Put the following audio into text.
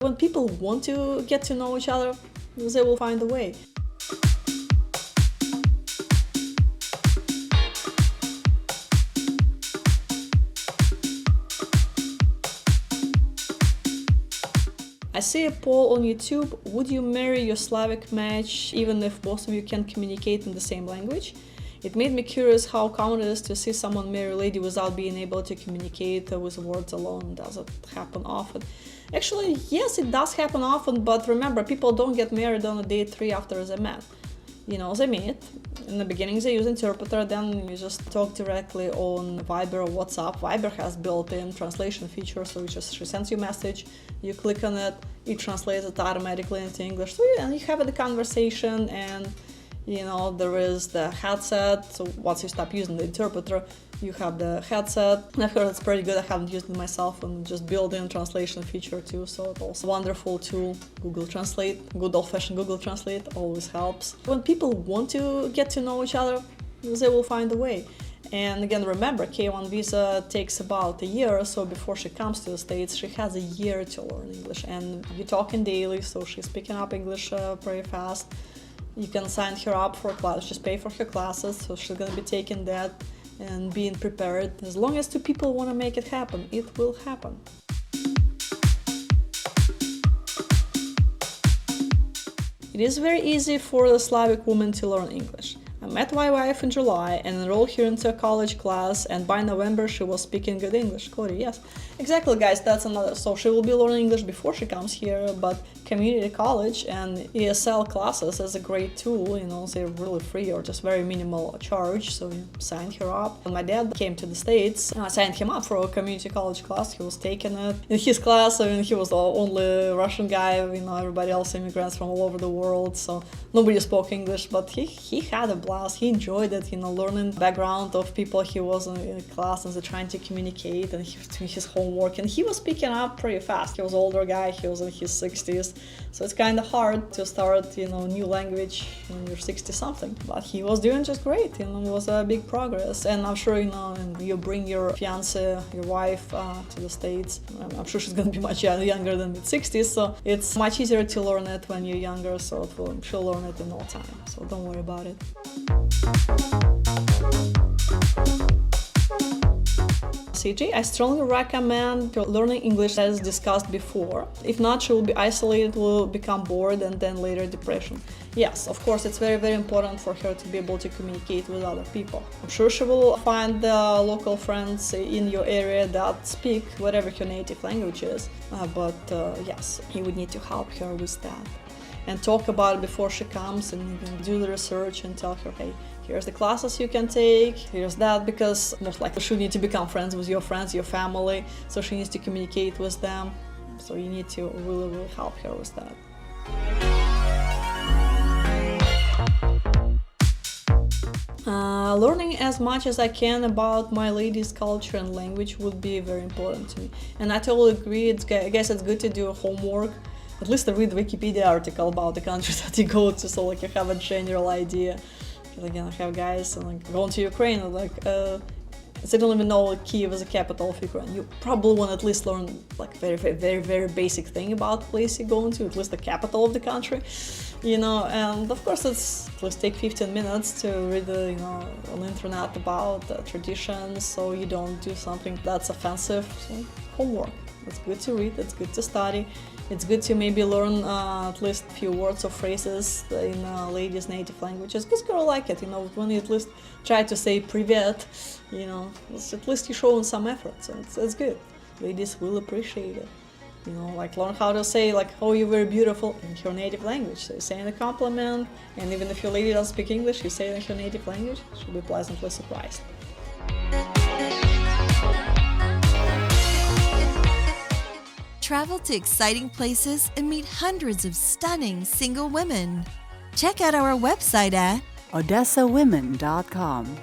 When people want to get to know each other, they will find a way. I see a poll on YouTube: would you marry your Slavic match even if both of you can communicate in the same language? It made me curious how common it is to see someone marry a lady without being able to communicate with words alone. Does it happen often? Actually, yes, it does happen often, but remember, people don't get married on a day 3 after they met. They meet. In the beginning, they use interpreter, then you just talk directly on Viber or WhatsApp. Viber has built-in translation feature, so she sends you a message, you click on it, it translates it automatically into English. So and you have the conversation, and there is the headset. So once you stop using the interpreter, you have the headset. And I've heard it's pretty good. I haven't used it myself, and just built-in translation feature too. So it's also a wonderful tool. Google Translate, good old-fashioned Google Translate always helps. When people want to get to know each other, they will find a way. And again, remember, K1 visa takes about a year or so before she comes to the States. She has a year to learn English, and you're talking daily, so she's picking up English pretty fast. You can sign her up for a class, just pay for her classes, so she's going to be taking that and being prepared. As long as 2 people want to make it happen, it will happen. It is very easy for the Slavic woman to learn English. I met my wife in July and enrolled her into a college class, and by November she was speaking good English. Cody, yes. Exactly, guys, that's another. So she will be learning English before she comes here, but community college and ESL classes is a great tool. They're really free or just very minimal charge, so you sign her up. When my dad came to the States, I signed him up for a community college class. He was taking it. In his class, he was the only Russian guy, everybody else immigrants from all over the world, so nobody spoke English, but he had a blast. He enjoyed it, learning background of people he was in a class, and they're trying to communicate, and he was doing his homework, and he was picking up pretty fast. He was an older guy, he was in his 60s, so it's kind of hard to start, new language when you're 60-something. But he was doing just great, it was a big progress. And I'm sure, and you bring your fiance, your wife to the States, I'm sure she's going to be much younger than mid-60s, so it's much easier to learn it when you're younger, so she'll learn it in no time, so don't worry about it. CJ, I strongly recommend learning English as discussed before. If not, she will be isolated, will become bored, and then later depression. Yes, of course, it's very, very important for her to be able to communicate with other people. I'm sure she will find local friends in your area that speak whatever her native language is. But yes, you would need to help her with that. And talk about it before she comes, and you can do the research and tell her, hey, here's the classes you can take, here's that, because most likely she'll need to become friends with your friends, your family, so she needs to communicate with them. So you need to really, really help her with that. Learning as much as I can about my lady's culture and language would be very important to me. And I totally agree, I guess it's good to do homework. At least read the Wikipedia article about the country that you go to, so you have a general idea. Because again, I have guys going to Ukraine, they don't even know Kyiv is the capital of Ukraine. You probably want to at least learn very, very, very basic thing about the place you're going to, at least the capital of the country, and of course it's at least take 15 minutes to read on the internet about traditions, so you don't do something that's offensive. So homework. It's good to read, it's good to study, it's good to maybe learn at least a few words or phrases in ladies' native languages, because girls like it, when you at least try to say privet, at least you're showing some effort, so it's good. Ladies will appreciate it. Learn how to say, oh, you're very beautiful in your native language. So you say in a compliment, and even if your lady doesn't speak English, you say it in her native language, she'll be pleasantly surprised. Travel to exciting places and meet hundreds of stunning single women. Check out our website at OdessaWomen.com.